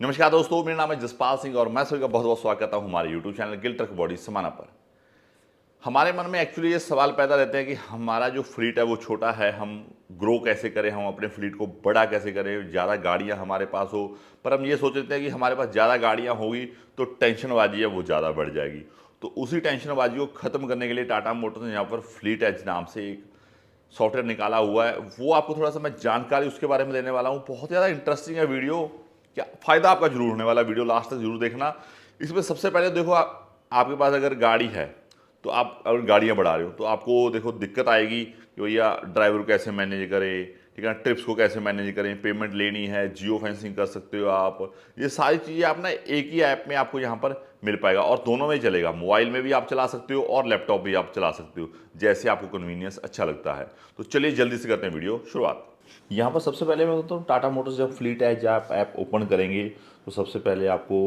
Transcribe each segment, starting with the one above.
नमस्कार दोस्तों, मेरा नाम है जसपाल सिंह और मैं सभी का बहुत बहुत स्वागत करता हूं हमारे YouTube channel Gill truck body समाना पर। हमारे मन में एक्चुअली ये सवाल पैदा रहते हैं कि हमारा जो फ्लीट है वो छोटा है, हम ग्रो कैसे करें, हम अपने फ्लीट को बड़ा कैसे करें, ज़्यादा गाड़ियां हमारे पास हो। पर हम ये सोच लेते हैं कि हमारे पास ज़्यादा गाड़ियां होगी तो टेंशनबाजी है वो ज़्यादा बढ़ जाएगी। तो उसी टेंशनबाजी को ख़त्म करने के लिए टाटा मोटर्स ने यहाँ पर फ्लीट एज नाम से एक सॉफ्टवेयर निकाला हुआ है। वो आपको थोड़ा सा मैं जानकारी उसके बारे में देने वाला हूँ। बहुत ज़्यादा इंटरेस्टिंग है वीडियो, क्या फ़ायदा आपका जरूर होने वाला, वीडियो लास्ट तक जरूर देखना। इसमें सबसे पहले देखो, आपके पास अगर गाड़ी है तो आप अगर गाड़ियाँ बढ़ा रहे हो तो आपको देखो दिक्कत आएगी कि भैया ड्राइवर को कैसे मैनेज करें, ठीक है, ट्रिप्स को कैसे मैनेज करें, पेमेंट लेनी है, जियो फेंसिंग कर सकते हो आप। ये सारी चीज़ें आप ना एक ही ऐप में आपको यहाँ पर मिल पाएगा और दोनों में ही चलेगा। मोबाइल में भी आप चला सकते हो और लैपटॉप भी आप चला सकते हो, जैसे आपको कन्वीनियंस अच्छा लगता है। तो चलिए जल्दी से करते हैं वीडियो शुरुआत। यहाँ पर सबसे पहले मैं बताता हूँ, टाटा मोटर्स जब फ्लीट एज आप ऐप ओपन करेंगे तो सबसे पहले आपको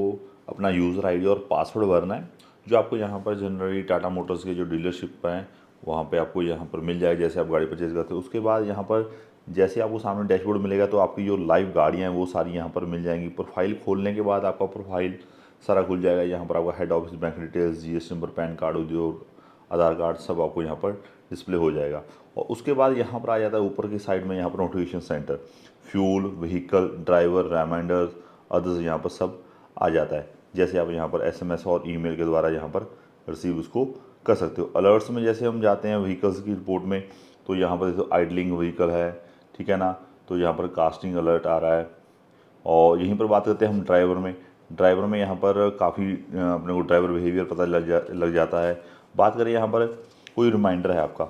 अपना यूज़र आईडी और पासवर्ड भरना है, जो आपको यहाँ पर जनरली टाटा मोटर्स के जो डीलरशिप हैं वहाँ पे आपको यहाँ पर मिल जाएगा जैसे आप गाड़ी परचेज करते हो। उसके बाद यहाँ पर जैसे आपको सामने डैशबोर्ड मिलेगा तो आपकी जो लाइव गाड़ियाँ हैं वो सारी यहाँ पर मिल जाएंगी। प्रोफाइल खोलने के बाद आपका प्रोफाइल सारा खुल जाएगा। यहाँ पर आपका head office, bank details, GST number, pan card, उद्योग, आधार कार्ड सब आपको यहाँ पर डिस्प्ले हो जाएगा। और उसके बाद यहाँ पर आ जाता है ऊपर की साइड में यहाँ पर notification center, fuel, vehicle, driver, reminders, others यहाँ पर सब आ जाता है। जैसे आप यहाँ पर एसएमएस और ईमेल के द्वारा यहाँ पर रिसीव उसको कर सकते हो। अलर्ट्स में जैसे हम जाते हैं व्हीकल्स की रिपोर्ट में तो यहाँ पर देखो आइडलिंग व्हीकल है, ठीक है ना, तो यहाँ पर कास्टिंग अलर्ट आ रहा है। और यहीं पर बात करते हैं हम ड्राइवर में यहाँ पर काफ़ी अपने को ड्राइवर बिहेवियर पता लग जाता है। बात करें यहाँ पर कोई रिमाइंडर है आपका,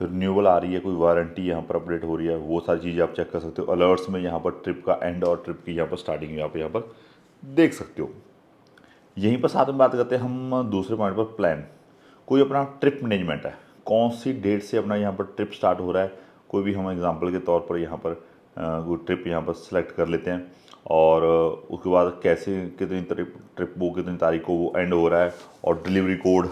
रिन्यूअल आ रही है, कोई वारंटी यहाँ पर अपडेट हो रही है, वो सारी चीज़ें आप चेक कर सकते हो। अलर्ट्स में यहाँ पर ट्रिप का एंड और ट्रिप की यहाँ पर स्टार्टिंग आप यहाँ पर देख सकते हो। यहीं पर साथ में बात करते हैं हम दूसरे पॉइंट पर, प्लान। कोई अपना ट्रिप मैनेजमेंट है, कौन सी डेट से अपना यहाँ पर ट्रिप स्टार्ट हो रहा है, कोई भी हम एग्जांपल के तौर पर यहाँ पर कोई ट्रिप यहाँ पर सेलेक्ट कर लेते हैं और उसके बाद कैसे कितनी ट्रिप वो कितनी तारीख को वो एंड हो रहा है, और डिलीवरी कोड,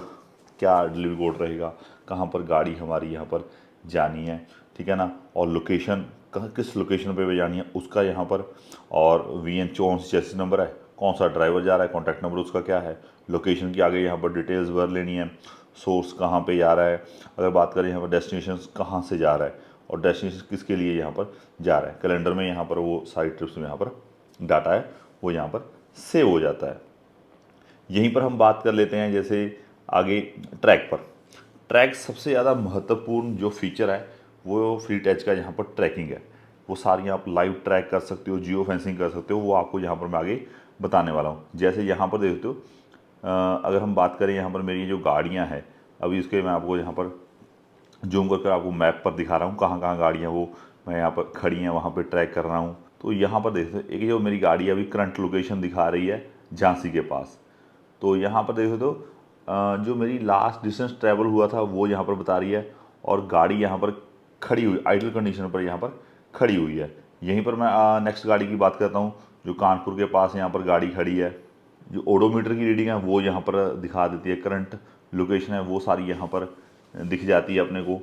क्या डिलीवरी कोड रहेगा, कहाँ पर गाड़ी हमारी यहाँ पर जानी है, ठीक है ना, और लोकेशन कहाँ किस लोकेशन पे जानी है उसका यहाँ पर, और वी एन कौन सी चेसिस नंबर है, कौन सा ड्राइवर जा रहा है, कॉन्टैक्ट नंबर उसका क्या है, लोकेशन की आगे यहाँ पर डिटेल्स भर लेनी है, सोर्स कहाँ पे जा रहा है, अगर बात करें यहाँ पर डेस्टिनेशन कहाँ से जा रहा है और डेस्टिनेशन किसके लिए यहाँ पर जा रहा है। कैलेंडर में यहाँ पर वो सारी ट्रिप्स में यहाँ पर डाटा है वो यहाँ पर सेव हो जाता है। यहीं पर हम बात कर लेते हैं जैसे आगे ट्रैक पर। ट्रैक सबसे ज़्यादा महत्वपूर्ण जो फीचर है वो फ्लीट एज का यहाँ पर ट्रैकिंग है। वो सारी आप लाइव ट्रैक कर सकते हो, जियो फेंसिंग कर सकते हो, वो आपको यहाँ पर मैं आगे बताने वाला हूँ। जैसे यहाँ पर देखते हो, अगर हम बात करें यहाँ पर मेरी जो गाड़ियाँ हैं, अभी इसके मैं आपको यहाँ पर जूम करके आपको मैप पर दिखा रहा हूँ कहाँ कहाँ गाड़ियाँ वो मैं यहाँ पर खड़ी हैं वहाँ पर ट्रैक कर रहा हूँ। तो यहाँ पर देख सकते, एक जो मेरी गाड़ी अभी करंट लोकेशन दिखा रही है झांसी के पास। तो यहाँ पर देखो तो जो मेरी लास्ट डिस्टेंस ट्रैवल हुआ था वो यहाँ पर बता रही है, और गाड़ी यहाँ पर खड़ी हुई आइडल कंडीशन पर यहाँ पर खड़ी हुई है। यहीं पर मैं नेक्स्ट गाड़ी की बात करता हूँ, जो कानपुर के पास यहाँ पर गाड़ी खड़ी है। जो ओडोमीटर की रीडिंग है वो यहाँ पर दिखा देती है, करंट लोकेशन है वो सारी यहाँ पर दिख जाती है अपने को।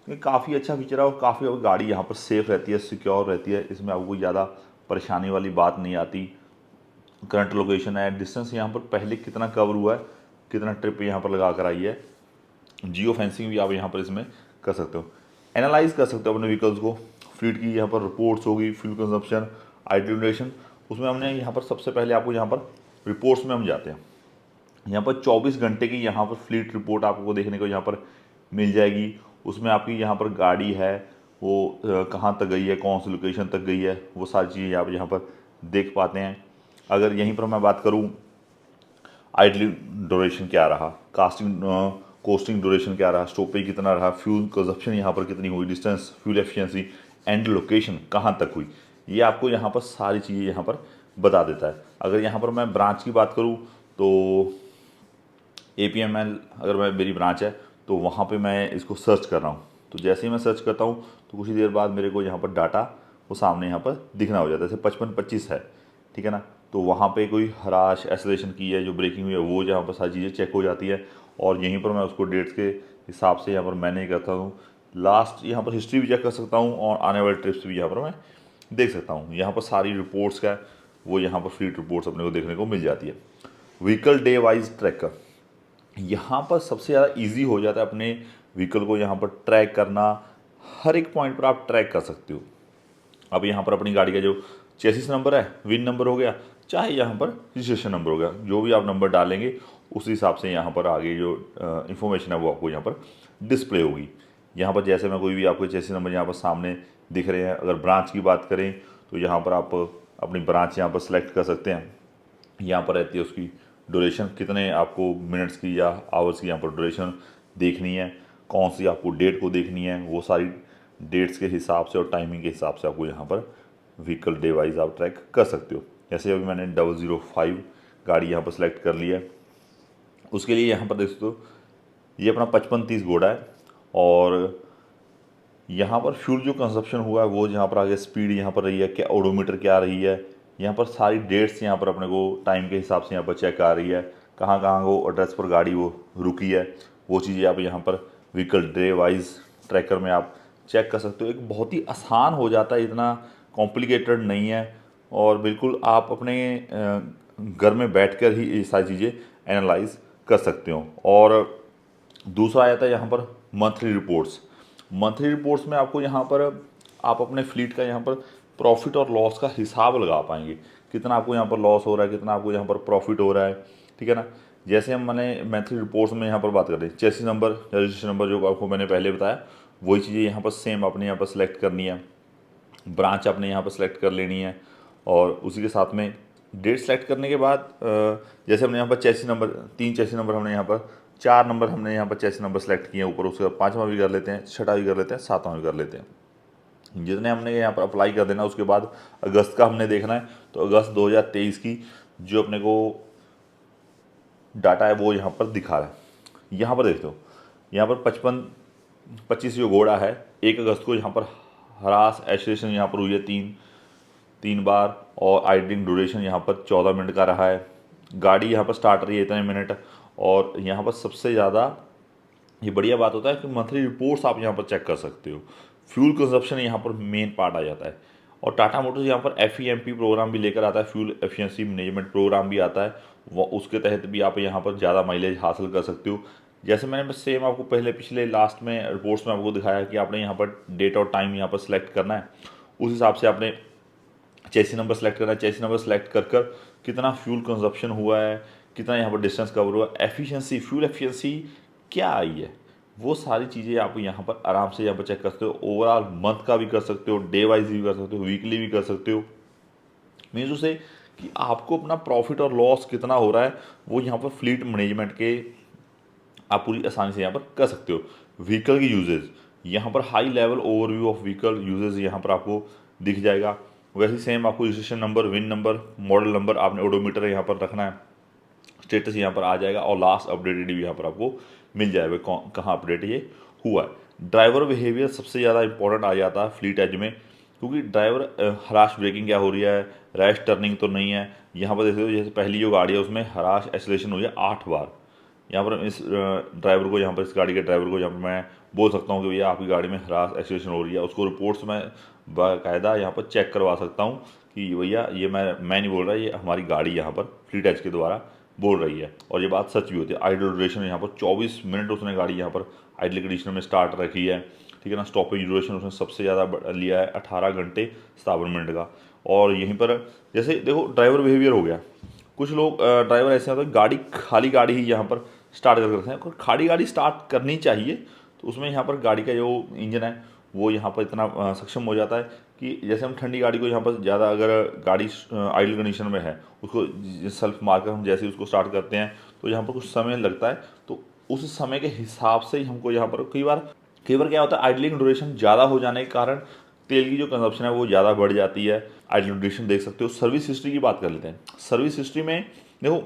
ये काफ़ी अच्छा फीचर है और काफ़ी गाड़ी यहाँ पर सेफ़ रहती है, सिक्योर रहती है, इसमें आपको कोई ज़्यादा परेशानी वाली बात नहीं आती। करंट लोकेशन है, डिस्टेंस यहाँ पर पहले कितना कवर हुआ है, कितना ट्रिप यहाँ पर लगा कर आई है, जियो फेंसिंग भी आप यहाँ पर इसमें कर सकते हो। एनालाइज कर सकते हो अपने व्हीकल्स को, फ्लीट की यहाँ पर रिपोर्ट्स होगी, फ्यूल कंजप्शन, आइडल ड्यूरेशन। उसमें हमने यहाँ पर सबसे पहले आपको यहाँ पर रिपोर्ट्स में हम जाते हैं। यहाँ पर 24 घंटे की यहाँ पर फ्लीट रिपोर्ट आपको देखने को यहाँ पर मिल जाएगी। उसमें आपकी यहाँ पर गाड़ी है वो कहाँ तक गई है, कौन सी लोकेशन तक गई है, वो सारी चीज़ें आप यहाँ पर देख पाते हैं। अगर यहीं पर मैं बात करूँ, आइडल ड्यूरेशन क्या रहा, कोस्टिंग ड्यूरेशन क्या रहा, स्टॉपेज कितना रहा, फ्यूल कंजप्शन यहाँ पर कितनी हुई, distance, fuel efficiency, and location कहाँ तक हुई, ये आपको यहाँ पर सारी चीज़ें यहाँ पर बता देता है। अगर यहाँ पर मैं ब्रांच की बात करूँ तो APML अगर मैं मेरी ब्रांच है तो वहाँ पे मैं इसको सर्च कर रहा हूँ, तो जैसे ही मैं सर्च करता हूँ तो कुछ ही देर बाद मेरे को यहाँ पर डाटा वो सामने यहाँ पर दिखना हो जाता है। जैसे 55-25 है, ठीक है ना, तो वहाँ पे कोई हराश एसलेशन की है, जो ब्रेकिंग हुई है वो जहाँ पर सारी चीज़ें चेक हो जाती है। और यहीं पर मैं उसको डेट्स के हिसाब से यहाँ पर मैनेज करता हूँ। लास्ट यहाँ पर हिस्ट्री भी चेक कर सकता हूँ और आने वाले ट्रिप्स भी यहाँ पर मैं देख सकता हूँ। यहाँ पर सारी रिपोर्ट्स का वो यहाँ पर फ्लीट रिपोर्ट्स अपने को देखने को मिल जाती है। व्हीकल डे वाइज ट्रैकर, यहाँ पर सबसे ज़्यादा ईजी हो जाता है अपने व्हीकल को यहाँ पर ट्रैक करना। हर एक पॉइंट पर आप ट्रैक कर सकते हो। अब यहाँ पर अपनी गाड़ी का जो चेसिस नंबर है, विन नंबर हो गया, चाहे यहाँ पर रजिस्ट्रेशन नंबर हो गया, जो भी आप नंबर डालेंगे उस हिसाब से यहाँ पर आगे जो इन्फॉर्मेशन है वो आपको यहाँ पर डिस्प्ले होगी। यहाँ पर जैसे मैं कोई भी आपको चेसिस नंबर यहाँ पर सामने दिख रहे हैं। अगर ब्रांच की बात करें तो यहाँ पर आप अपनी ब्रांच यहाँ पर सेलेक्ट कर सकते हैं। यहाँ पर रहती है उसकी ड्यूरेशन, कितने आपको मिनट्स की या आवर्स की यहाँ पर ड्यूरेशन देखनी है, कौन सी आपको डेट को देखनी है, वो सारी डेट्स के हिसाब से और टाइमिंग के हिसाब से आपको यहाँ पर व्हीकल डे वाइज आप ट्रैक कर सकते हो। जैसे अभी मैंने 005 गाड़ी यहाँ पर सेलेक्ट कर लिया है। उसके लिए यहाँ पर देख सकते हो ये अपना 5530 घोड़ा है, और यहाँ पर फ्यूल जो कंजप्शन हुआ है वो यहाँ पर आगे स्पीड यहाँ पर रही है, क्या ओडोमीटर क्या रही है, यहाँ पर सारी डेट्स यहाँ पर अपने को टाइम के हिसाब से यहाँ पर चेक आ रही है, कहाँ कहाँ वो एड्रेस पर गाड़ी वो रुकी है, वो चीज़ें आप यहाँ पर व्हीकल डे वाइज ट्रैकर में आप चेक कर सकते हो। एक बहुत ही आसान हो जाता है, इतना कॉम्प्लिकेटेड नहीं है, और बिल्कुल आप अपने घर में बैठकर ही ये सारी चीज़ें एनालाइज कर सकते हो। और दूसरा आ जाता है यहाँ पर मंथली रिपोर्ट्स। मंथली रिपोर्ट्स में आपको यहाँ पर आप अपने फ्लीट का यहाँ पर प्रॉफिट और लॉस का हिसाब लगा पाएंगे, कितना आपको यहाँ पर लॉस हो रहा है, कितना आपको यहाँ पर प्रॉफिट हो रहा है, ठीक है ना। जैसे हम मैंने मंथली रिपोर्ट्स में यहाँ पर बात कर रहे हैं, चेसिस नंबर, रजिस्ट्रेशन नंबर जो आपको मैंने पहले बताया, वही चीज़ें यहाँ पर सेम अपने यहाँ पर सेलेक्ट करनी है। ब्रांच आपने यहाँ पर सेलेक्ट कर लेनी है, और उसी के साथ में डेट सेलेक्ट करने के बाद जैसे हमने यहाँ पर चेसिस नंबर, 3 चेसिस नंबर हमने यहाँ पर, 4 नंबर हमने यहाँ पर चेसिस नंबर सेलेक्ट किए हैं ऊपर, उसके बाद 5वां भी कर लेते हैं, 6वां भी कर लेते हैं, 7वां भी कर लेते हैं। जितने हमने यहाँ पर अप्लाई कर देना, उसके बाद अगस्त का हमने देखना है, तो अगस्त 2023 की जो अपने को डाटा है वो यहाँ पर दिखा रहा है। यहाँ पर देखते हो, यहाँ पर 25 जो घोड़ा है, 1 अगस्त को यहाँ पर हरास एक्सीलरेशन यहाँ पर हुई है 3 बार, और आइडलिंग ड्यूरेशन यहाँ पर 14 मिनट का रहा है। गाड़ी यहाँ पर स्टार्ट रही है इतने मिनट, और यहाँ पर सबसे ज़्यादा ये बढ़िया बात होता है कि मंथली रिपोर्ट्स आप यहाँ पर चेक कर सकते हो। फ्यूल कंजप्शन यहाँ पर मेन पार्ट आ जाता है, और टाटा मोटर्स यहाँ पर FEMP प्रोग्राम भी लेकर आता है, फ्यूल एफिशिएंसी मैनेजमेंट प्रोग्राम भी आता है, वो उसके तहत भी आप यहाँ पर ज़्यादा माइलेज हासिल कर सकते हो। जैसे मैंने सेम आपको पहले पिछले लास्ट में रिपोर्ट्स में आपको दिखाया कि आपने यहाँ पर डेट और टाइम यहाँ पर सेलेक्ट करना है, उस हिसाब से आपने चेसिस नंबर सेलेक्ट करना है। चेसिस नंबर सेलेक्ट कर कर कितना फ्यूल कंजप्शन हुआ है, कितना यहाँ पर डिस्टेंस कवर हुआ, एफिशिएंसी, फ्यूल एफिशिएंसी क्या आई है, वो सारी चीज़ें आप यहाँ पर आराम से यहाँ पर चेक कर सकते हो। ओवरऑल मंथ का भी कर सकते हो, डे वाइज भी कर सकते हो, वीकली भी कर सकते हो। मीन्स उसे कि आपको अपना प्रॉफिट और लॉस कितना हो रहा है वो यहाँ पर फ्लीट मैनेजमेंट के आप पूरी आसानी से यहाँ पर कर सकते हो। व्हीकल की यूजेज, यहाँ पर high level overview of vehicle usages यहाँ पर आपको दिख जाएगा। वैसे सेम आपको registration number, VIN number, model number, आपने ओडोमीटर यहाँ पर रखना है, स्टेटस यहाँ पर आ जाएगा, और लास्ट अपडेटेड भी यहाँ पर आपको मिल जाएगा कहाँ अपडेट ये हुआ है। ड्राइवर बिहेवियर सबसे ज़्यादा इंपॉर्टेंट आ जाता है फ्लीट एज में, क्योंकि ड्राइवर हराश ब्रेकिंग क्या हो रही है, रैश टर्निंग तो नहीं है। यहाँ पर देखते हो जैसे पहली जो गाड़ी है उसमें हराश एक्सेलरेशन हुई है 8 बार। यहाँ पर इस ड्राइवर को, यहाँ पर इस गाड़ी के ड्राइवर को यहाँ पर मैं बोल सकता हूँ कि भैया आपकी गाड़ी में हरास एक्सीलरेशन हो रही है, उसको रिपोर्ट्स में बाकायदा यहाँ पर चेक करवा सकता हूँ कि भैया ये मैं नहीं बोल रहा, ये हमारी गाड़ी यहाँ पर फ्लीट एज के द्वारा बोल रही है, और ये बात सच भी होती है। आइडल ड्यूरेशन यहाँ पर 24 मिनट उसने गाड़ी यहाँ पर आइडल कंडीशन में स्टार्ट रखी है, ठीक है ना। स्टॉपेज ड्यूरेशन उसने सबसे ज़्यादा लिया है 18 घंटे 57 मिनट का। और यहीं पर जैसे देखो ड्राइवर बिहेवियर हो गया, कुछ लोग ड्राइवर ऐसे होते हैं गाड़ी खाली गाड़ी ही यहाँ पर स्टार्ट कर रखते हैं। खाली गाड़ी स्टार्ट करनी चाहिए, तो उसमें यहाँ पर गाड़ी का जो इंजन है वो यहाँ पर इतना सक्षम हो जाता है कि जैसे हम ठंडी गाड़ी को यहाँ पर ज़्यादा, अगर गाड़ी आइडल कंडीशन में है, उसको सेल्फ मारकर हम जैसे उसको स्टार्ट करते हैं तो यहाँ पर कुछ समय लगता है, तो उस समय के हिसाब से ही हमको यहाँ पर कई बार क्या होता है, आइडलिंग ड्यूरेशन ज़्यादा हो जाने के कारण तेल की जो कंजप्शन है वो ज़्यादा बढ़ जाती है। आइडल ड्यूरेशन देख सकते हो। सर्विस हिस्ट्री की बात कर लेते हैं। सर्विस हिस्ट्री में देखो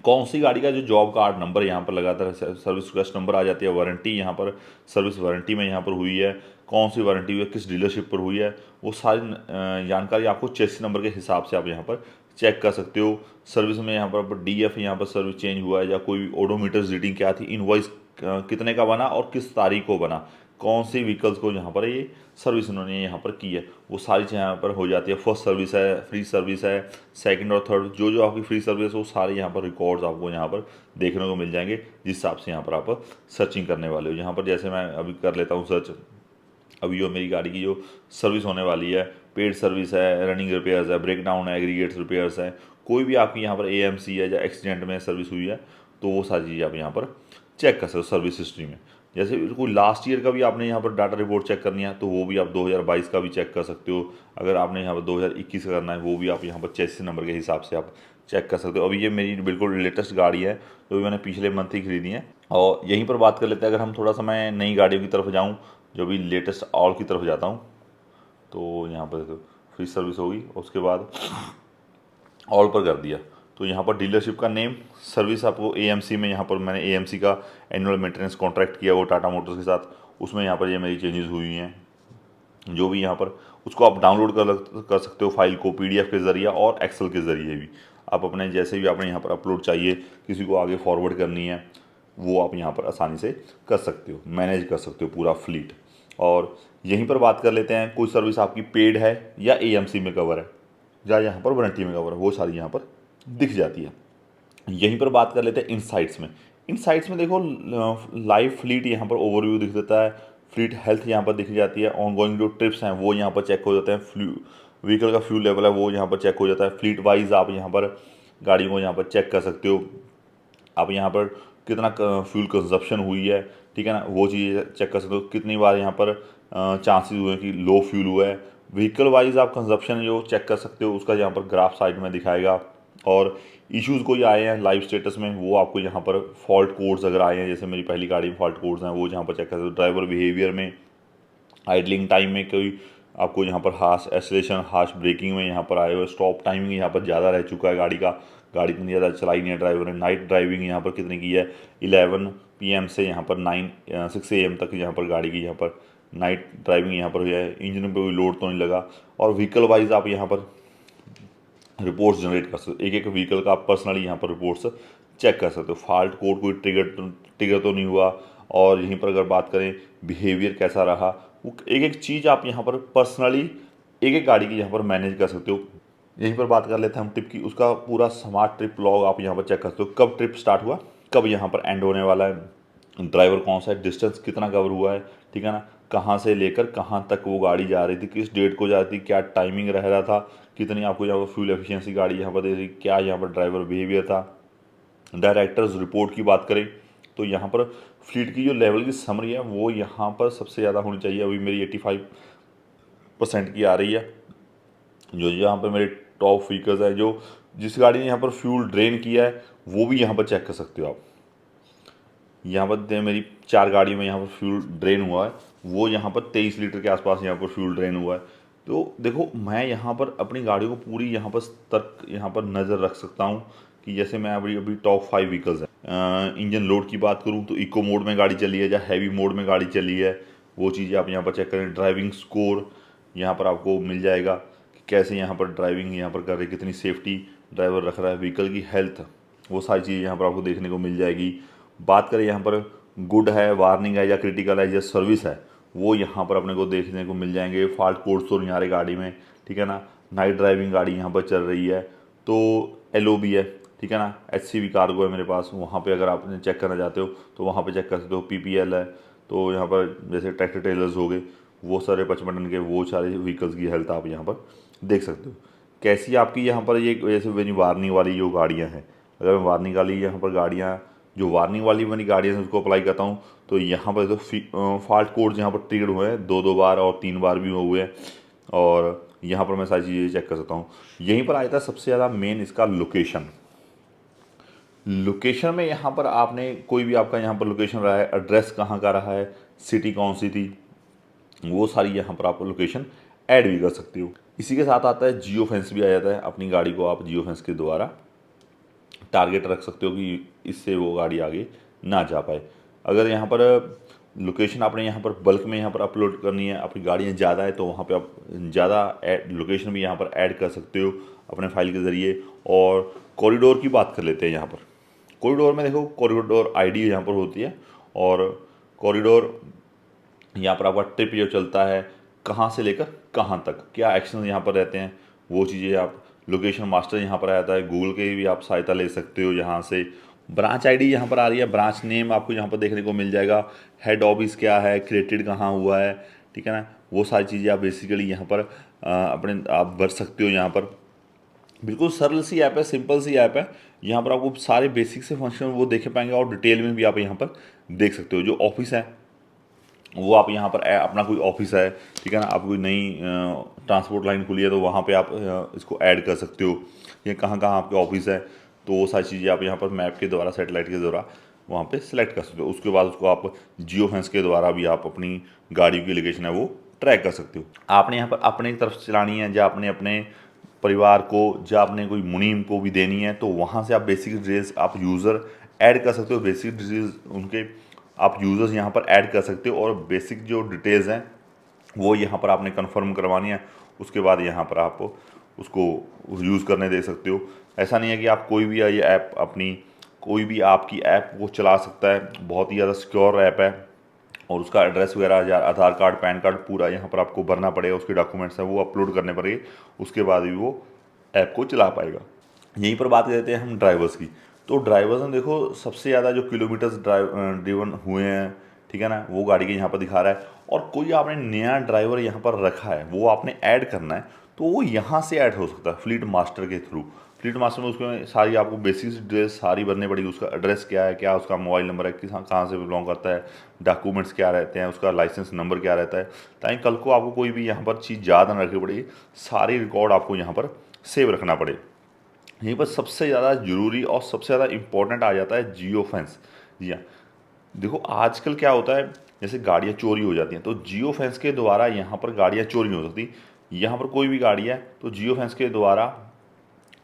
कौन सी गाड़ी का जो जॉब कार्ड नंबर यहाँ पर लगातार है, सर्विस रिक्वेस्ट नंबर आ जाती है, वारंटी यहाँ पर सर्विस वारंटी में यहाँ पर हुई है, कौन सी वारंटी हुई है, किस डीलरशिप पर हुई है, वो सारी जानकारी आपको चेसिस नंबर के हिसाब से आप यहाँ पर चेक कर सकते हो। सर्विस में यहाँ पर DF यहाँ पर सर्विस चेंज हुआ है, या कोई ओडोमीटर रीडिंग क्या थी, इनवॉइस कितने का बना और किस तारीख को बना, कौन सी व्हीकल्स को यहाँ पर ये सर्विस उन्होंने यहाँ पर की है, वो सारी चीज़ें यहाँ पर हो जाती है। फर्स्ट सर्विस है, फ्री सर्विस है, सेकंड और थर्ड जो जो आपकी फ्री सर्विस है वो सारे यहाँ पर रिकॉर्ड्स आपको यहाँ पर देखने को मिल जाएंगे, जिस हिसाब से यहाँ पर आप सर्चिंग करने वाले हो। यहाँ पर जैसे मैं अभी कर लेता हूँ सर्च, अभी जो मेरी गाड़ी की जो सर्विस होने वाली है, पेड सर्विस है, रनिंग रिपेयर्स है, ब्रेक डाउन है, एग्रीगेट्स रिपेयर्स है, कोई भी आपकी यहाँ पर एएमसी है या एक्सीडेंट में सर्विस हुई है, तो वो सारी चीज़ें आप यहाँ पर चेक कर सकते हो सर्विस हिस्ट्री में। जैसे कोई लास्ट ईयर का भी आपने यहाँ पर डाटा रिपोर्ट चेक करनी है तो वो भी आप 2022 का भी चेक कर सकते हो। अगर आपने यहाँ पर 2021 का करना है वो भी आप यहाँ पर चेसिस नंबर के हिसाब से आप चेक कर सकते हो। अभी ये मेरी बिल्कुल लेटेस्ट गाड़ी है, तो भी मैंने पिछले मंथ ही खरीदी है। और यहीं पर बात कर लेते हैं, अगर हम थोड़ा सा मैं नई गाड़ियों की तरफ जाऊँ, जो भी लेटेस्ट ऑल की तरफ जाता हूँ, तो यहाँ पर फ्री सर्विस होगी, उसके बाद ऑल पर कर दिया तो यहाँ पर डीलरशिप का नेम, सर्विस आपको एएमसी में, यहाँ पर मैंने एएमसी का एनुअल मेंटेनेंस कॉन्ट्रैक्ट किया वो टाटा मोटर्स के साथ, उसमें यहाँ पर ये मेरी चेंजेस हुई हैं। जो भी यहाँ पर उसको आप डाउनलोड कर सकते हो फाइल को पीडीएफ के ज़रिए और एक्सेल के ज़रिए भी। आप अपने जैसे भी आपने यहाँ पर अपलोड चाहिए, किसी को आगे फॉरवर्ड करनी है, वो आप यहाँ पर आसानी से कर सकते हो, मैनेज कर सकते हो पूरा फ्लीट। और यहीं पर बात कर लेते हैं, कोई सर्विस आपकी पेड है या एएमसी में कवर है या यहाँ पर वारंटी में कवर है, वो सारी यहाँ पर दिख जाती है। यहीं पर बात कर लेते हैं इनसाइट्स में। इनसाइट्स में देखो लाइव फ्लीट यहाँ पर ओवरव्यू दिख देता है, फ्लीट हेल्थ यहाँ पर दिख जाती है, ऑनगोइंग जो ट्रिप्स हैं वो यहाँ पर चेक हो जाते हैं, व्हीकल का फ्यूल लेवल है वो यहाँ पर चेक हो जाता है। फ्लीट वाइज आप यहाँ पर गाड़ियों को यहाँ पर चेक कर सकते हो, आप यहाँ पर कितना फ्यूल कंजप्शन हुई है, ठीक है ना, वो चीज़ चेक कर सकते हो। कितनी बार यहाँ पर चांसेस हुए कि लो फ्यूल हुआ है, व्हीकल वाइज आप कंजप्शन जो चेक कर सकते हो, उसका यहाँ पर ग्राफ साइड में दिखाएगा। और इश्यूज़ कोई आए हैं लाइव स्टेटस में वो आपको यहाँ पर फॉल्ट कोड्स अगर आए हैं, जैसे मेरी पहली गाड़ी में फॉल्ट कोड्स हैं वो यहाँ पर चेक कर सकते हो। ड्राइवर बिहेवियर में, आइडलिंग टाइम में कोई आपको यहाँ पर हार्श एक्सेलेरेशन, हार्श ब्रेकिंग में यहाँ पर आए हुए, स्टॉप टाइमिंग यहाँ पर ज़्यादा रह चुका है गाड़ी का, गाड़ी इतनी ज़्यादा चलाई नहीं है ड्राइवर ने। नाइट ड्राइविंग यहाँ पर कितनी की है, 11 PM से यहाँ पर 6 AM तक यहाँ पर गाड़ी की यहाँ पर नाइट ड्राइविंग यहाँ पर हुई है। इंजन पे कोई लोड तो नहीं लगा। और व्हीकल वाइज आप यहाँ पर रिपोर्ट्स जनरेट कर सकते हो, एक एक व्हीकल का आप पर्सनली यहाँ पर रिपोर्ट्स चेक कर सकते हो। फॉल्ट कोड कोई ट्रिगर तो नहीं हुआ। और यहीं पर अगर बात करें बिहेवियर कैसा रहा, वो एक एक चीज़ आप यहाँ पर पर्सनली एक एक गाड़ी की यहाँ पर मैनेज कर सकते हो। यहीं पर बात कर लेते हैं हम ट्रिप की, उसका पूरा स्मार्ट ट्रिप लॉग आप यहाँ पर चेक कर सकते हो, कब ट्रिप स्टार्ट हुआ, कब यहाँ पर एंड होने वाला है, ड्राइवर कौन सा है, डिस्टेंस कितना कवर हुआ है, ठीक है ना, कहाँ से लेकर कहाँ तक वो गाड़ी जा रही थी, किस डेट को जा रही थी, क्या टाइमिंग रह रहा था, कितनी आपको यहाँ पर फ्यूल एफिशिएंसी गाड़ी यहाँ पर दे रही, क्या यहाँ पर ड्राइवर बिहेवियर था। डायरेक्टर्स रिपोर्ट की बात करें तो यहाँ पर फ्लीट की जो लेवल की समरी है वो यहाँ पर सबसे ज़्यादा होनी चाहिए। अभी मेरी 85% की आ रही है। जो यहाँ पर मेरे टॉप व्हीकल्स है, जो जिस गाड़ी ने यहाँ पर फ्यूल ड्रेन किया है वो भी यहाँ पर चेक कर सकते हो आप। यहाँ पर मेरी 4 गाड़ियों में यहाँ पर फ्यूल ड्रेन हुआ है, वो यहाँ पर 23 लीटर के आसपास यहाँ पर फ्यूल ड्रेन हुआ है। तो देखो मैं यहाँ पर अपनी गाड़ियों को पूरी यहाँ पर सतर्क यहाँ पर नज़र रख सकता हूँ कि जैसे मैं अभी अभी टॉप 5 व्हीकल्स हैं। इंजन लोड की बात करूँ तो इको मोड में गाड़ी चली है या हैवी मोड में गाड़ी चली है, वो चीज़ें आप यहाँ पर चेक करें। ड्राइविंग स्कोर यहाँ पर आपको मिल जाएगा कि कैसे यहाँ पर ड्राइविंग यहाँ पर कर रहे, कितनी सेफ्टी ड्राइवर रख रहा है, व्हीकल की हेल्थ, वो सारी चीज़ें यहाँ पर आपको देखने को मिल जाएगी। बात करें यहाँ पर गुड है, वार्निंग है या क्रिटिकल है या सर्विस है, वो यहाँ पर अपने को देखने को मिल जाएंगे। फॉल्ट कोड्स तो नहीं आ रहे गाड़ी में, ठीक है ना। नाइट ड्राइविंग गाड़ी यहाँ पर चल रही है तो LOB है, ठीक है ना। HCV कार्गो है मेरे पास, वहाँ पे अगर आप चेक करना चाहते हो तो वहाँ पे चेक कर सकते हो। PPL है, तो यहाँ पर जैसे ट्रैक्टर ट्रेलर्स हो गए, वो सारे 55 टन के वो सारे व्हीकल्स की हेल्थ आप यहाँ पर देख सकते हो। कैसी आपकी यहाँ पर ये जैसे मेरी वार्निंग वाली जो गाड़ियाँ हैं, अगर मैं वार्निंग वाली यहाँ पर गाड़ियाँ जो वार्निंग वाली मेरी गाड़ियाँ हैं उसको अप्लाई करता हूँ तो यहाँ पर तो फॉल्ट कोड्स यहाँ पर ट्रिगर हुए हैं 2 बार और 3 बार भी हुए हैं। और यहाँ पर मैं सारी चीज़ें चेक कर सकता हूँ। यहीं पर आया था सबसे ज़्यादा मेन इसका लोकेशन। लोकेशन में यहाँ पर आपने कोई भी आपका यहाँ पर लोकेशन रहा है, एड्रेस कहाँ का रहा है, सिटी कौन सी थी, वो सारी यहाँ पर आप लोकेशन ऐड भी कर सकते हो। इसी के साथ आता है जियो फेंस भी आ जाता है। अपनी गाड़ी को आप जियो फेंस के द्वारा टारगेट रख सकते हो कि इससे वो गाड़ी आगे ना जा पाए। अगर यहाँ पर लोकेशन आपने यहाँ पर बल्क में यहाँ पर अपलोड करनी है, आपकी गाड़ियाँ ज़्यादा है तो वहाँ पे आप ज़्यादा लोकेशन भी यहाँ पर ऐड कर सकते हो अपने फाइल के ज़रिए। और कॉरिडोर की बात कर लेते हैं। यहाँ पर कॉरिडोर में देखो, कॉरिडोर ID यहाँ पर होती है और कॉरिडोर यहाँ पर आपका ट्रिप जो चलता है कहाँ से लेकर कहाँ तक, क्या एक्शन यहाँ पर रहते हैं, वो चीज़ें आप, लोकेशन मास्टर यहाँ पर आता है, गूगल की भी आप सहायता ले सकते हो यहाँ से। ब्रांच आईडी यहाँ पर आ रही है, ब्रांच नेम आपको यहाँ पर देखने को मिल जाएगा, हेड ऑफिस क्या है, क्रिएटेड कहाँ हुआ है, ठीक है ना, वो सारी चीज़ें आप बेसिकली यहाँ पर अपने आप भर सकते हो। यहाँ पर बिल्कुल सरल सी ऐप है, सिंपल सी ऐप है। यहाँ पर आपको सारे बेसिक से फंक्शन वो देख पाएंगे और डिटेल में भी आप यहाँ पर देख सकते हो। जो ऑफिस है वो आप यहाँ पर अपना कोई ऑफिस है, ठीक है ना, आप कोई नई ट्रांसपोर्ट लाइन खुली है तो वहाँ पे आप इसको ऐड कर सकते हो, या कहाँ कहाँ आपके ऑफिस है, तो वो सारी चीज़ें आप यहाँ पर मैप के द्वारा, सैटेलाइट के द्वारा वहाँ पे सिलेक्ट कर सकते हो। उसके बाद उसको आप जियो फेंस के द्वारा भी आप अपनी गाड़ी की लोकेशन है वो ट्रैक कर सकते हो। आपने यहाँ पर अपने तरफ से चलानी है, या आपने अपने परिवार को, या आपने कोई मुनीम को भी देनी है, तो वहाँ से आप बेसिक डिटेल्स आप यूज़र ऐड कर सकते हो। बेसिक डिटेल्स उनके आप यूज़र्स यहाँ पर ऐड कर सकते हो, और बेसिक जो डिटेल्स हैं वो यहाँ पर आपने कंफर्म करवानी है। उसके बाद यहाँ पर आप उसको यूज़ करने दे सकते हो। ऐसा नहीं है कि आप कोई भी ये ऐप अपनी, कोई भी आपकी ऐप वो चला सकता है। बहुत ही ज़्यादा सिक्योर ऐप है, और उसका एड्रेस वगैरह या आधार कार्ड, पैन कार्ड पूरा यहाँ पर आपको भरना पड़ेगा, उसके डॉक्यूमेंट्स हैं वो अपलोड करने पड़ेंगे, उसके बाद भी वो ऐप को चला पाएगा। यहीं पर बात करते हैं हम ड्राइवर्स की। तो ड्राइवर्स में देखो सबसे ज़्यादा जो किलोमीटर्स ड्रिवन हुए हैं, ठीक है ना, वो गाड़ी के यहाँ पर दिखा रहा है। और कोई आपने नया ड्राइवर यहाँ पर रखा है, वो आपने ऐड करना है, तो वो यहाँ से ऐड हो सकता है फ्लीट मास्टर के थ्रू। फ्लीट मास्टर में उसमें सारी आपको बेसिक डिटेल्स सारी भरनी पड़ेगी। उसका एड्रेस क्या है, क्या उसका मोबाइल नंबर है, किस कहाँ से बिलोंग करता है, डॉक्यूमेंट्स क्या रहते हैं, उसका लाइसेंस नंबर क्या रहता है, ताकि कल को आपको कोई भी यहाँ पर चीज़ याद ना रखनी पड़ेगी, सारी रिकॉर्ड आपको यहाँ पर सेव रखना पड़े। यहीं पर सबसे ज़्यादा ज़रूरी और सबसे ज़्यादा इम्पोर्टेंट आ जाता है जियो फेंस। जी हाँ, देखो आजकल क्या होता है, जैसे गाड़ियाँ चोरी हो जाती हैं, तो जियो फेंस के द्वारा यहाँ पर गाड़ियाँ चोरी नहीं हो सकती। यहाँ पर कोई भी गाड़ी है तो जियो फेंस के द्वारा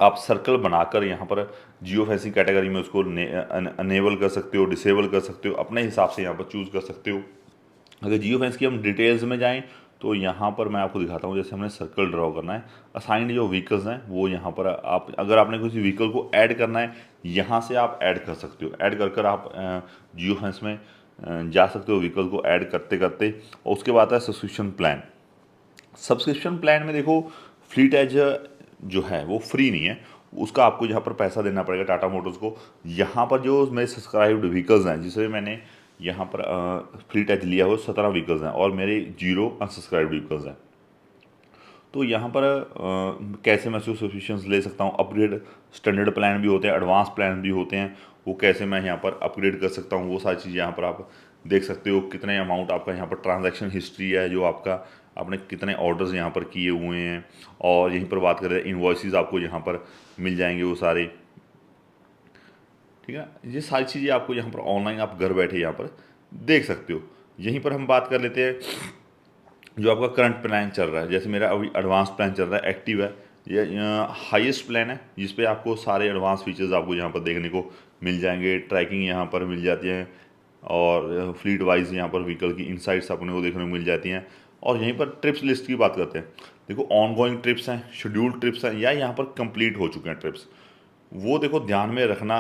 आप सर्कल बनाकर यहाँ पर जियो फेंसिंग कैटेगरी में उसको अनेबल कर सकते हो, डिसेबल कर सकते हो, अपने हिसाब से यहाँ पर चूज़ कर सकते हो। अगर जियो फेंस की हम डिटेल्स में जाएं तो यहाँ पर मैं आपको दिखाता हूँ। जैसे हमने सर्कल ड्रॉ करना है, असाइंड जो व्हीकल्स हैं वो यहाँ पर आप, अगर आपने किसी व्हीकल को ऐड करना है, यहाँ से आप ऐड कर सकते हो। ऐड कर कर आप जियो फेंस में जा सकते हो व्हीकल को ऐड करते करते। और उसके बाद है सब्सक्रिप्शन प्लान। सब्सक्रिप्शन प्लान में देखो फ्लीट एज जो है वो फ्री नहीं है, उसका आपको यहाँ पर पैसा देना पड़ेगा टाटा मोटर्स को। यहाँ पर जो मेरे सब्सक्राइब्ड व्हीकल्स हैं, जिसमें मैंने यहाँ पर फ्लीट एज लिया हो 17 व्हीकल्स हैं, और मेरे 0 अनसब्सक्राइब्ड व्हीकल्स हैं। तो यहाँ पर कैसे मैं सब्सक्रिप्शन ले सकता हूँ, अपग्रेड स्टैंडर्ड प्लान भी होते हैं, एडवांस प्लान भी होते हैं, वो कैसे मैं यहाँ पर अपग्रेड कर सकता हूँ, वो सारी चीज़ें यहाँ पर आप देख सकते हो। कितने अमाउंट आपका यहाँ पर ट्रांजैक्शन हिस्ट्री है, जो आपका आपने कितने ऑर्डर्स यहाँ पर किए हुए हैं, और यहीं पर बात करें इन्वॉइसेस आपको यहाँ पर मिल जाएंगे वो सारे, ठीक है। ये सारी चीज़ें आपको यहाँ पर ऑनलाइन आप घर बैठे यहाँ पर देख सकते हो। यहीं पर हम बात कर लेते हैं जो आपका करंट प्लान चल रहा है। जैसे मेरा अभी एडवांस प्लान चल रहा है, एक्टिव है, ये हाईएस्ट प्लान है, जिस पे आपको सारे एडवांस फीचर्स आपको यहाँ पर देखने को मिल जाएंगे। ट्रैकिंग यहाँ पर मिल जाती है, और फ्लीट वाइज यहाँ पर व्हीकल की इनसाइट्स अपने को देखने को मिल जाती हैं। और यहीं पर ट्रिप्स लिस्ट की बात करते हैं। देखो ऑन गोइंग ट्रिप्स हैं, शेड्यूल्ड ट्रिप्स हैं, या यहाँ पर कंप्लीट हो चुके हैं ट्रिप्स, वो देखो ध्यान में रखना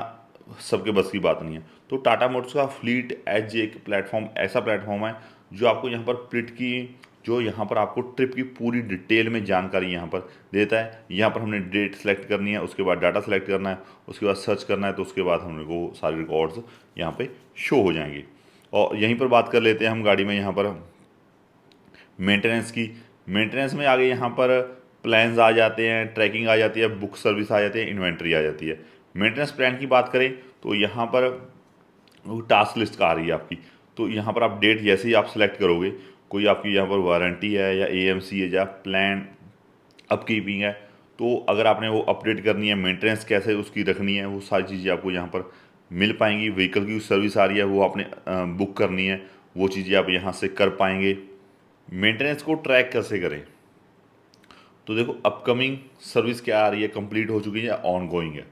सबके बस की बात नहीं है। तो टाटा मोटर्स का फ्लीट एज एक प्लेटफॉर्म ऐसा प्लेटफॉर्म है जो आपको यहाँ पर फ्लीट की, जो यहाँ पर आपको ट्रिप की पूरी डिटेल में जानकारी यहाँ पर देता है। यहाँ पर हमने डेट सेलेक्ट करनी है, उसके बाद डाटा सेलेक्ट करना है, उसके बाद सर्च करना है, तो उसके बाद हमने को सारे रिकॉर्ड्स यहाँ पे शो हो जाएंगे। और यहीं पर बात कर लेते हैं हम गाड़ी में यहाँ पर मेंटेनेंस की। मेंटेनेंस में आगे यहाँ पर प्लान्स आ जाते हैं, ट्रैकिंग आ जाती है, बुक सर्विस आ जाती है, इन्वेंट्री आ जाती है। मेंटेनेंस प्लान की बात करें तो यहाँ पर टास्क लिस्ट आ रही है आपकी। तो यहाँ पर आप डेट जैसे ही आप सेलेक्ट करोगे, कोई आपकी यहाँ पर वारंटी है या एएमसी है या प्लान अपकीपिंग है, तो अगर आपने वो अपडेट करनी है, मेंटेनेंस कैसे उसकी रखनी है, वो सारी चीज़ें आपको यहाँ पर मिल पाएंगी। व्हीकल की सर्विस आ रही है वो आपने बुक करनी है, वो चीज़ें आप यहाँ से कर पाएंगे। मेंटेनेंस को ट्रैक कैसे करें, तो देखो अपकमिंग सर्विस क्या आ रही है, कंप्लीट हो चुकी है या ऑन गोइंग है,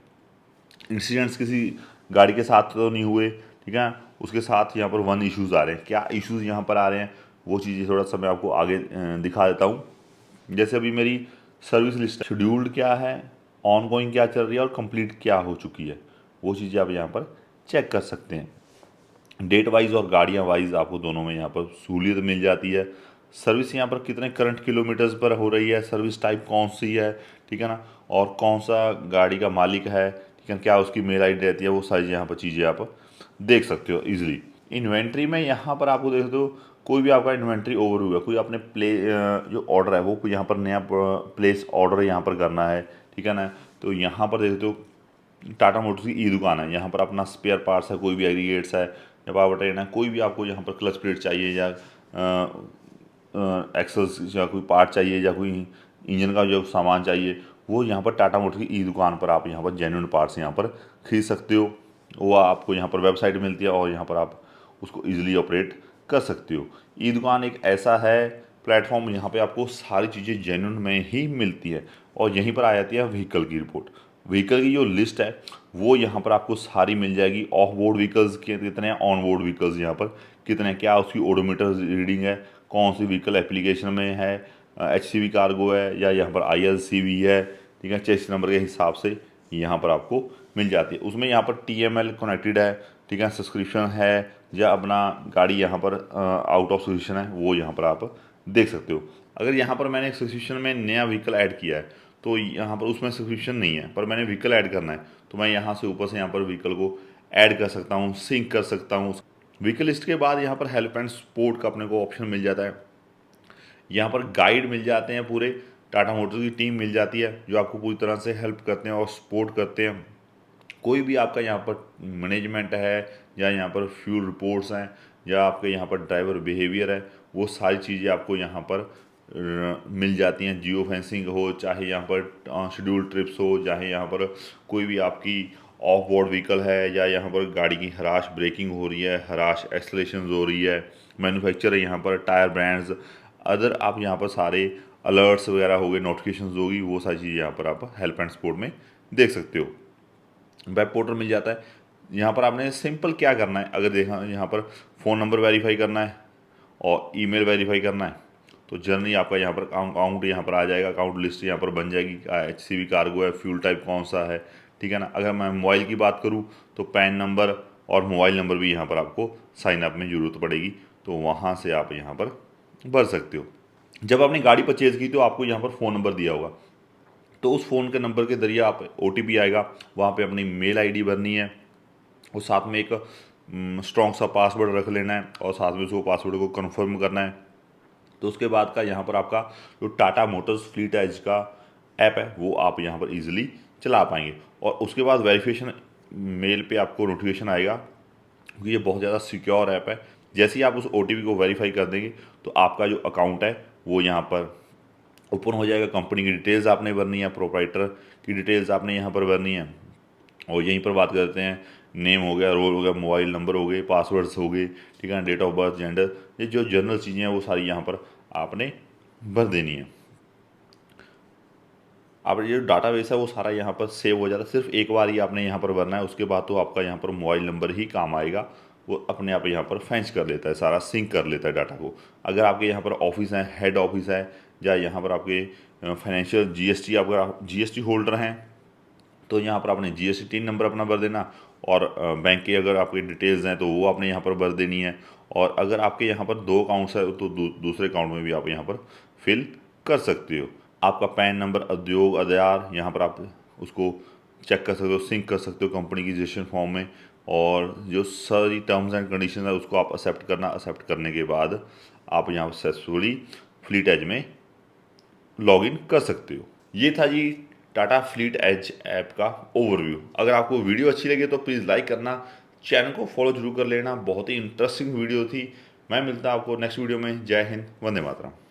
इंसिडेंट्स किसी गाड़ी के साथ तो नहीं हुए, ठीक है, उसके साथ यहाँ पर वन इश्यूज़ आ रहे हैं, क्या इश्यूज़ यहाँ पर आ रहे हैं, वो चीज़ें थोड़ा सा मैं आपको आगे दिखा देता हूँ। जैसे अभी मेरी सर्विस लिस्ट शेड्यूल्ड क्या है, ऑन गोइंग क्या चल रही है, और कंप्लीट क्या हो चुकी है, वो चीज़ें आप यहाँ पर चेक कर सकते हैं। डेट वाइज और गाड़ियाँ वाइज आपको दोनों में यहाँ पर सहूलियत मिल जाती है। सर्विस यहाँ पर कितने करंट किलोमीटर्स पर हो रही है, सर्विस टाइप कौन सी है, ठीक है ना, और कौन सा गाड़ी का मालिक है, ठीक है, क्या उसकी मेल आई डी रहती है, वो सारी यहाँ पर चीज़ें आप देख सकते हो ईजिली। इन्वेंट्री में यहाँ पर आपको देख दो, कोई भी आपका इन्वेंट्री ओवर हुआ, कोई आपने जो ऑर्डर है वो यहाँ पर नया प्लेस ऑर्डर यहाँ पर करना है, ठीक है ना, तो यहाँ पर देख दो टाटा मोटर्स की ई दुकान है। यहाँ पर अपना स्पेयर पार्ट्स है, कोई भी एग्रीगेट्स है या पावर ट्रेन है, कोई भी आपको यहाँ पर क्लच प्लेट चाहिए या एक्सेल्स या कोई पार्ट चाहिए या कोई इंजन का जो सामान चाहिए, वो यहाँ पर टाटा मोटर्स की ई दुकान पर आप यहाँ पर जेन्युइन पार्ट्स यहाँ पर खरीद सकते हो। वो आपको यहाँ पर वेबसाइट मिलती है और यहाँ पर आप उसको ईजिली ऑपरेट कर सकते हो। ई दुकान एक ऐसा है प्लेटफॉर्म, यहाँ पे आपको सारी चीज़ें जेन्युइन में ही मिलती है और यहीं पर आ जाती है व्हीकल की रिपोर्ट। व्हीकल की जो लिस्ट है वो यहाँ पर आपको सारी मिल जाएगी। ऑफ बोर्ड व्हीकल्स के कितने हैं, ऑन बोर्ड व्हीकल्स यहाँ पर कितने हैं, क्या उसकी ओडोमीटर रीडिंग है, कौन सी व्हीकल एप्लीकेशन में है, HCV कार्गो है या यहाँ पर ILCV है, ठीक है, चेसिस नंबर के हिसाब से यहाँ पर आपको मिल जाती है। उसमें यहाँ पर TML कनेक्टेड है, ठीक है, सब्सक्रिप्शन है या अपना गाड़ी यहाँ पर आउट ऑफ सब्सक्रिप्शन है, वो यहाँ पर आप देख सकते हो। अगर यहाँ पर मैंने सब्सक्रिप्शन में नया व्हीकल ऐड किया है तो यहाँ पर उसमें सब्सक्रिप्शन नहीं है, पर मैंने व्हीकल ऐड करना है तो मैं यहाँ से ऊपर से यहाँ पर व्हीकल को ऐड कर सकता हूँ, सिंक कर सकता हूँ। व्हीकल लिस्ट के बाद यहाँ पर हेल्प एंड सपोर्ट का अपने को ऑप्शन मिल जाता है। यहाँ पर गाइड मिल जाते हैं, पूरे टाटा मोटर्स की टीम मिल जाती है जो आपको पूरी तरह से हेल्प करते हैं और सपोर्ट करते हैं। कोई भी आपका यहाँ पर मैनेजमेंट है या यहाँ पर फ्यूल रिपोर्ट्स हैं या आपके यहाँ पर ड्राइवर बिहेवियर है, वो सारी चीज़ें आपको यहाँ पर मिल जाती हैं। जियो फेंसिंग हो, चाहे यहाँ पर शेड्यूल ट्रिप्स हो, चाहे यहाँ पर कोई भी आपकी ऑफ बोर्ड व्हीकल है या यहाँ पर गाड़ी की हराश ब्रेकिंग हो रही है, हराश एक्सलेशन हो रही है, मैन्युफैक्चर है यहाँ पर, टायर ब्रांड्स, अदर आप यहाँ पर सारे अलर्ट्स वगैरह हो गए, नोटिफिकेशन होगी, वो सारी चीज़ें यहाँ पर आप हेल्प एंड सपोर्ट में देख सकते हो। वेब पोर्टल मिल जाता है। यहाँ पर आपने सिंपल क्या करना है, अगर देखा यहाँ पर फ़ोन नंबर वेरीफाई करना है और ईमेल वेरीफाई करना है तो जर्नी आपका यहाँ पर अकाउंट यहाँ पर आ जाएगा, अकाउंट लिस्ट यहाँ पर बन जाएगी, HCV कार्गो है, फ्यूल टाइप कौन सा है, ठीक है ना। अगर मैं मोबाइल की बात करूँ तो पैन नंबर और मोबाइल नंबर भी यहाँ पर आपको साइन अप में ज़रूरत पड़ेगी, तो वहाँ से आप यहाँ पर भर सकते हो। जब आपने गाड़ी परचेज़ की तो आपको यहाँ पर फ़ोन नंबर दिया होगा, तो उस फ़ोन के नंबर के ज़रिए आप OTP आएगा, वहाँ पे अपनी मेल ID भरनी है और साथ में एक स्ट्रॉन्ग सा पासवर्ड रख लेना है और साथ में उसको पासवर्ड को कंफर्म करना है। तो उसके बाद का यहाँ पर आपका जो टाटा मोटर्स फ्लीट एज का ऐप है वो आप यहाँ पर इजीली चला पाएंगे और उसके बाद वेरिफिकेशन मेल पे आपको नोटिफिकेशन आएगा, क्योंकि ये बहुत ज़्यादा सिक्योर ऐप है। जैसे ही आप उस OTP को वेरीफाई कर देंगे तो आपका जो अकाउंट है वो यहाँ पर ओपन हो जाएगा। कंपनी की डिटेल्स आपने भरनी है, प्रोप्राइटर की डिटेल्स आपने यहाँ पर भरनी है और यहीं पर बात करते हैं, नेम हो गया, रोल हो गया, मोबाइल नंबर हो गए, पासवर्ड्स हो गए, ठीक है, डेट ऑफ बर्थ, जेंडर, ये जो जनरल चीज़ें हैं वो सारी यहाँ पर आपने भर देनी है। आप ये जो डाटाबेस है वो सारा यहाँ पर सेव हो जाता है, सिर्फ एक बार ही आपने यहाँ पर भरना है, उसके बाद तो आपका यहाँ पर मोबाइल नंबर ही काम आएगा, वो अपने आप यहाँ पर फेंच कर लेता है, सारा सिंक कर लेता है डाटा को। अगर आपके यहाँ पर ऑफिस है, हेड ऑफिस है या यहाँ पर आपके फाइनेंशियल GST, अगर GST होल्डर हैं तो यहाँ पर आपने GST टीन नंबर अपना भर देना और बैंक के अगर आपके डिटेल्स हैं तो वो आपने यहाँ पर भर देनी है। और अगर आपके यहाँ पर 2 अकाउंट्स है तो दूसरे अकाउंट में भी आप यहाँ पर फिल कर सकते हो। आपका पैन नंबर, उद्योग, आधार, यहाँ पर आप उसको चेक कर सकते हो, सिंक कर सकते हो कंपनी की रजिस्ट्रेशन फॉर्म में, और जो सारी टर्म्स एंड कंडीशन है उसको आप एक्सेप्ट करना। एक्सेप्ट करने के बाद आप यहाँ सक्सेसफुली फ्लीट एज में लॉगिन कर सकते हो। ये था जी टाटा फ्लीट एज ऐप का ओवरव्यू। अगर आपको वीडियो अच्छी लगे तो प्लीज़ लाइक करना, चैनल को फॉलो जरूर कर लेना, बहुत ही इंटरेस्टिंग वीडियो थी। मैं मिलता हूँ आपको नेक्स्ट वीडियो में। जय हिंद, वंदे मातरम।